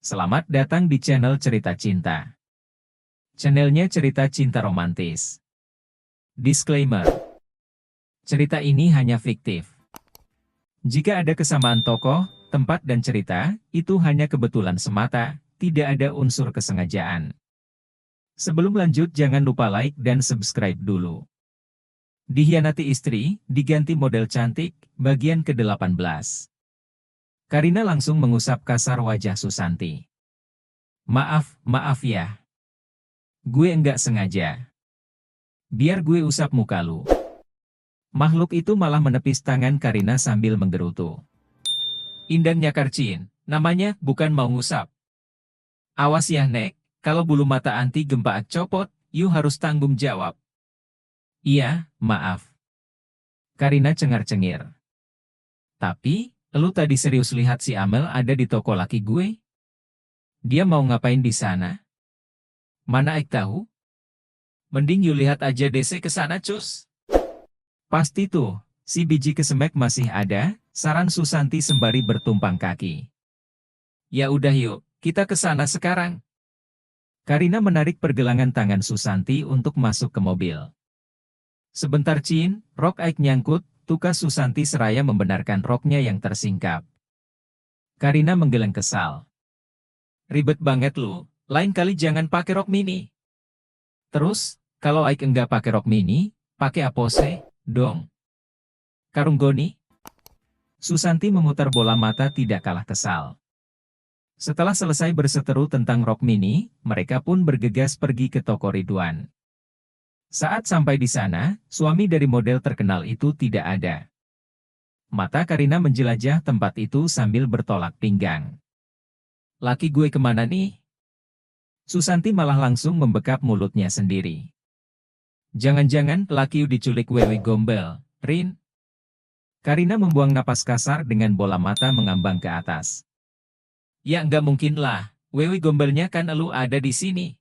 Selamat datang di channel Cerita Cinta. Channelnya cerita cinta romantis. Disclaimer. Cerita ini hanya fiktif. Jika ada kesamaan tokoh, tempat dan cerita, itu hanya kebetulan semata, tidak ada unsur kesengajaan. Sebelum lanjut jangan lupa like dan subscribe dulu. Dikhianati istri, diganti model cantik, bagian ke-18. Karina langsung mengusap kasar wajah Susanti. Maaf ya. Gue enggak sengaja. Biar gue usap muka lu. Makhluk itu malah menepis tangan Karina sambil menggerutu. Indan nyakar Cin, namanya bukan mau ngusap. Awas ya Nek, kalau bulu mata anti gempa copot, you harus tanggung jawab. Iya, maaf. Karina cengar-cengir. Tapi, lu tadi serius lihat si Amel ada di toko laki gue? Dia mau ngapain di sana? Mana Aik tahu? Mending you lihat aja DC ke sana cus. Pasti tuh, si biji kesemek masih ada, saran Susanti sembari bertumpang kaki. Ya udah yuk, kita ke sana sekarang. Karina menarik pergelangan tangan Susanti untuk masuk ke mobil. Sebentar Cin, rok Aik nyangkut, tukas Susanti seraya membenarkan roknya yang tersingkap. Karina menggeleng kesal. Ribet banget lu, lain kali jangan pakai rok mini. Terus, kalau Aik enggak pakai rok mini, pakai apose, dong. Karung goni? Susanti memutar bola mata tidak kalah kesal. Setelah selesai berseteru tentang rok mini, mereka pun bergegas pergi ke toko Ridwan. Saat sampai di sana, suami dari model terkenal itu tidak ada. Mata Karina menjelajah tempat itu sambil bertolak pinggang. Laki gue kemana nih? Susanti malah langsung membekap mulutnya sendiri. Jangan-jangan laki diculik wewe gombel, Rin? Karina membuang napas kasar dengan bola mata mengambang ke atas. Ya enggak mungkin lah, wewe gombelnya kan elu ada di sini.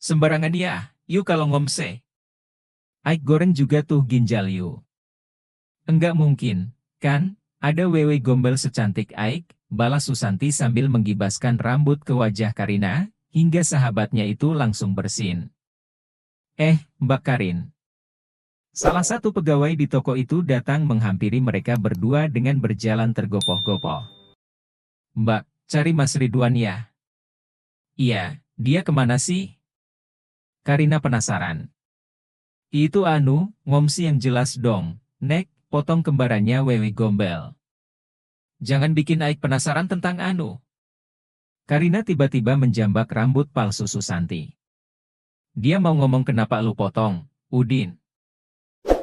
Sembarangan ya, you kalau ngomse. Aik goreng juga tuh ginjal you. Enggak mungkin, kan, ada wewe gombel secantik Aik, balas Susanti sambil menggibaskan rambut ke wajah Karina, hingga sahabatnya itu langsung bersin. Mbak Karin. Salah satu pegawai di toko itu datang menghampiri mereka berdua dengan berjalan tergopoh-gopoh. Mbak, cari Mas Ridwan ya? Iya, dia kemana sih? Karina penasaran. Itu ngomsi yang jelas dong, Nek, potong kembarannya Wewe Gombel. Jangan bikin Aik penasaran tentang Karina tiba-tiba menjambak rambut palsu Susanti. Dia mau ngomong kenapa lu potong, Udin.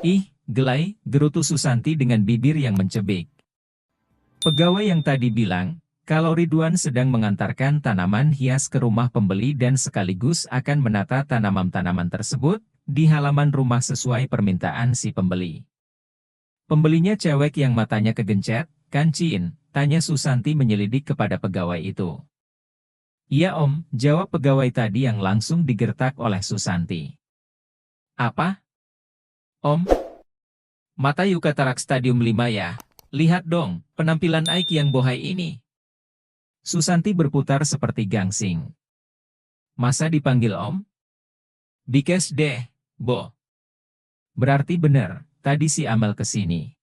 Ih, gelai, gerutu Susanti dengan bibir yang mencebik. Pegawai yang tadi bilang, kalau Ridwan sedang mengantarkan tanaman hias ke rumah pembeli dan sekaligus akan menata tanaman-tanaman tersebut di halaman rumah sesuai permintaan si pembeli. Pembelinya cewek yang matanya kegencet, kan Cin? Tanya Susanti menyelidik kepada pegawai itu. Iya Om, jawab pegawai tadi yang langsung digertak oleh Susanti. Apa? Om? Mata Yuka Tarak Stadium 5 ya? Lihat dong, penampilan Aik yang bohai ini. Susanti berputar seperti gangsing. Masa dipanggil Om? Bikes deh, Bo. Berarti benar, tadi si Amel kesini.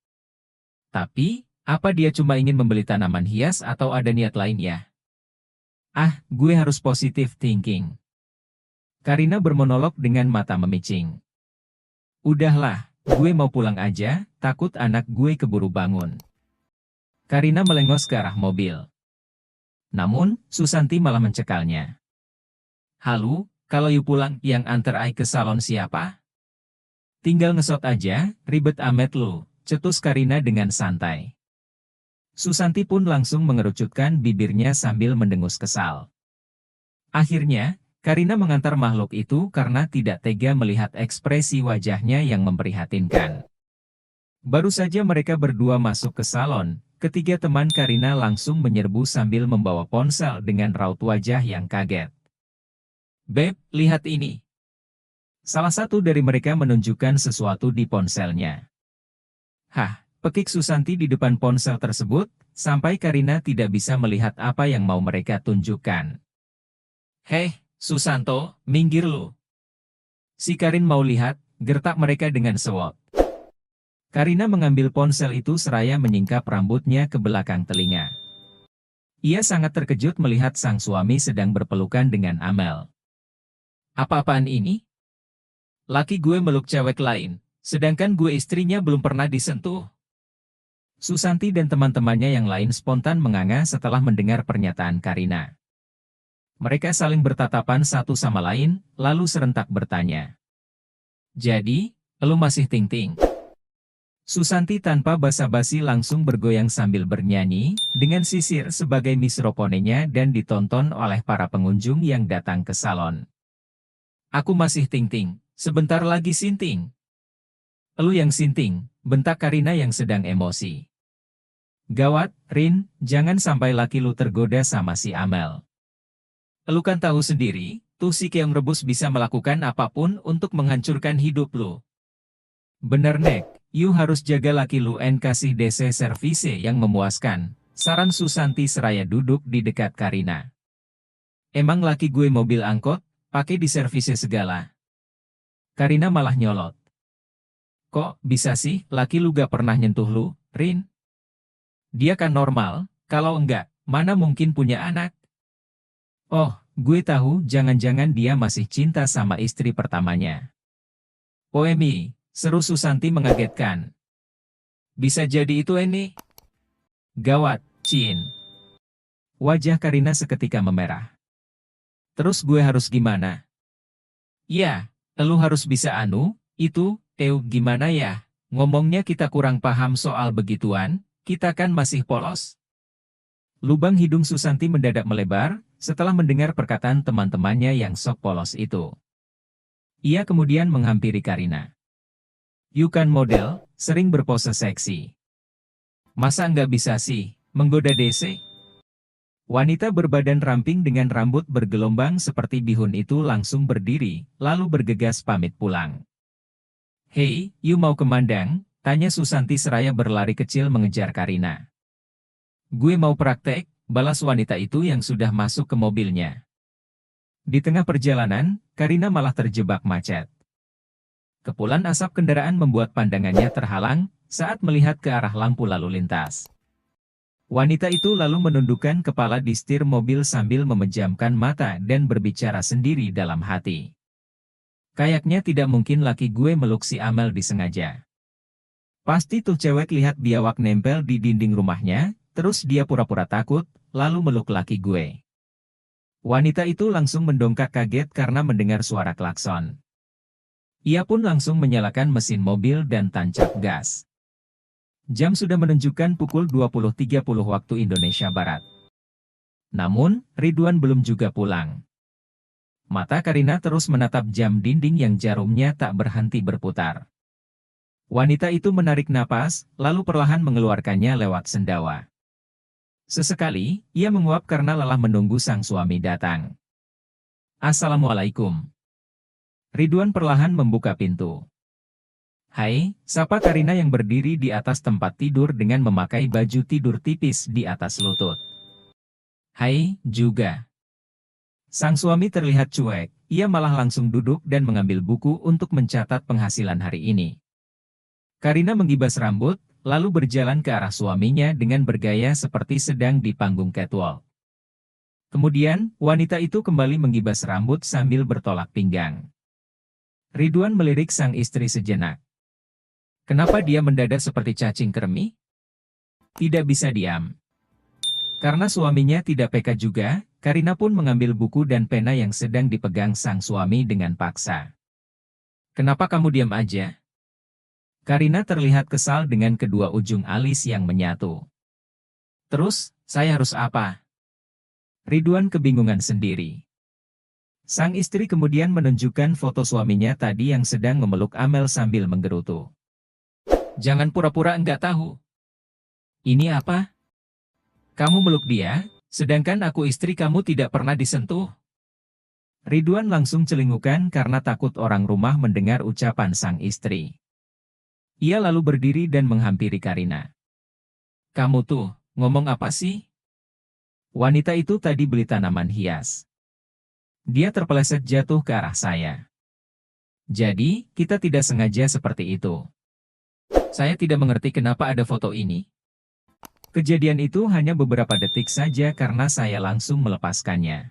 Tapi, apa dia cuma ingin membeli tanaman hias atau ada niat lain ya? Gue harus positive thinking. Karina bermonolog dengan mata memicing. Udahlah, gue mau pulang aja, takut anak gue keburu bangun. Karina melengos ke arah mobil. Namun, Susanti malah mencekalnya. Halo, kalau you pulang, yang antar Aik ke salon siapa? Tinggal ngesot aja, ribet amet lu, cetus Karina dengan santai. Susanti pun langsung mengerucutkan bibirnya sambil mendengus kesal. Akhirnya, Karina mengantar makhluk itu karena tidak tega melihat ekspresi wajahnya yang memprihatinkan. Baru saja mereka berdua masuk ke salon, ketiga teman Karina langsung menyerbu sambil membawa ponsel dengan raut wajah yang kaget. Beb, lihat ini. Salah satu dari mereka menunjukkan sesuatu di ponselnya. Hah, pekik Susanti di depan ponsel tersebut, sampai Karina tidak bisa melihat apa yang mau mereka tunjukkan. "Hei, Susanto, minggir lu. Si Karin mau lihat," gertak mereka dengan sewot. Karina mengambil ponsel itu seraya menyingkap rambutnya ke belakang telinga. Ia sangat terkejut melihat sang suami sedang berpelukan dengan Amel. "Apa-apaan ini? Laki gue meluk cewek lain, sedangkan gue istrinya belum pernah disentuh." Susanti dan teman-temannya yang lain spontan menganga setelah mendengar pernyataan Karina. Mereka saling bertatapan satu sama lain, lalu serentak bertanya. "Jadi, lu masih ting-ting?" Susanti tanpa basa-basi langsung bergoyang sambil bernyanyi, dengan sisir sebagai misroponenya dan ditonton oleh para pengunjung yang datang ke salon. "Aku masih ting-ting, sebentar lagi sinting." "Elu yang sinting," bentak Karina yang sedang emosi. "Gawat, Rin, jangan sampai laki lu tergoda sama si Amel. Lu kan tahu sendiri, tuh si Keong Rebus bisa melakukan apapun untuk menghancurkan hidup lu." "Bener Nek, you harus jaga laki lu and kasih DC service yang memuaskan," saran Susanti seraya duduk di dekat Karina. "Emang laki gue mobil angkot, pakai di service segala?" Karina malah nyolot. "Kok bisa sih laki lu gak pernah nyentuh lu, Rin? Dia kan normal, kalau enggak, mana mungkin punya anak?" "Oh, gue tahu jangan-jangan dia masih cinta sama istri pertamanya." "Poemi," seru Susanti mengagetkan. "Bisa jadi itu ini." "Gawat, Cin." Wajah Karina seketika memerah. "Terus gue harus gimana?" "Ya, elu harus bisa gimana ya? Ngomongnya kita kurang paham soal begituan, kita kan masih polos." Lubang hidung Susanti mendadak melebar, setelah mendengar perkataan teman-temannya yang sok polos itu. Ia kemudian menghampiri Karina. "You kan model, sering berpose seksi. Masa nggak bisa sih, menggoda DC?" Wanita berbadan ramping dengan rambut bergelombang seperti bihun itu langsung berdiri, lalu bergegas pamit pulang. "Hei, you mau kemandang?" tanya Susanti seraya berlari kecil mengejar Karina. "Gue mau praktek," balas wanita itu yang sudah masuk ke mobilnya. Di tengah perjalanan, Karina malah terjebak macet. Kepulan asap kendaraan membuat pandangannya terhalang saat melihat ke arah lampu lalu lintas. Wanita itu lalu menundukkan kepala di setir mobil sambil memejamkan mata dan berbicara sendiri dalam hati. "Kayaknya tidak mungkin laki gue meluk si Amel disengaja. Pasti tuh cewek lihat biawak nempel di dinding rumahnya, terus dia pura-pura takut, lalu meluk laki gue." Wanita itu langsung mendongkak kaget karena mendengar suara klakson. Ia pun langsung menyalakan mesin mobil dan tancap gas. Jam sudah menunjukkan pukul 20.30 waktu Indonesia Barat. Namun, Ridwan belum juga pulang. Mata Karina terus menatap jam dinding yang jarumnya tak berhenti berputar. Wanita itu menarik napas, lalu perlahan mengeluarkannya lewat sendawa. Sesekali, ia menguap karena lelah menunggu sang suami datang. "Assalamualaikum." Ridwan perlahan membuka pintu. "Hai," sapa Karina yang berdiri di atas tempat tidur dengan memakai baju tidur tipis di atas lutut. "Hai, juga." Sang suami terlihat cuek, ia malah langsung duduk dan mengambil buku untuk mencatat penghasilan hari ini. Karina menggibas rambut, lalu berjalan ke arah suaminya dengan bergaya seperti sedang di panggung catwalk. Kemudian, wanita itu kembali menggibas rambut sambil bertolak pinggang. Ridwan melirik sang istri sejenak. Kenapa dia mendadak seperti cacing kremi? Tidak bisa diam. Karena suaminya tidak peka juga, Karina pun mengambil buku dan pena yang sedang dipegang sang suami dengan paksa. "Kenapa kamu diam aja?" Karina terlihat kesal dengan kedua ujung alis yang menyatu. "Terus, saya harus apa?" Ridwan kebingungan sendiri. Sang istri kemudian menunjukkan foto suaminya tadi yang sedang memeluk Amel sambil menggerutu. "Jangan pura-pura enggak tahu. Ini apa? Kamu meluk dia, sedangkan aku istri kamu tidak pernah disentuh." Ridwan langsung celingukan karena takut orang rumah mendengar ucapan sang istri. Ia lalu berdiri dan menghampiri Karina. "Kamu tuh, Ngomong apa sih? Wanita itu tadi beli tanaman hias. Dia terpeleset jatuh ke arah saya. Jadi, kita tidak sengaja seperti itu. Saya tidak mengerti kenapa ada foto ini. Kejadian itu hanya beberapa detik saja karena saya langsung melepaskannya.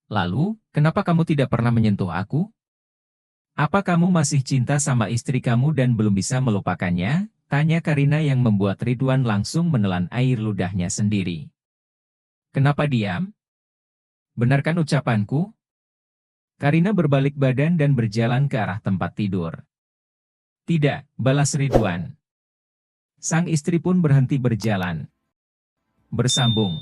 Lalu, kenapa kamu tidak pernah menyentuh aku? Apa kamu masih cinta sama istri kamu dan belum bisa melupakannya? Tanya Karina yang membuat Ridwan langsung menelan air ludahnya sendiri. Kenapa diam? Benarkan ucapanku? Karina berbalik badan dan berjalan ke arah tempat tidur. Tidak, balas Ridwan. Sang istri pun berhenti berjalan. Bersambung.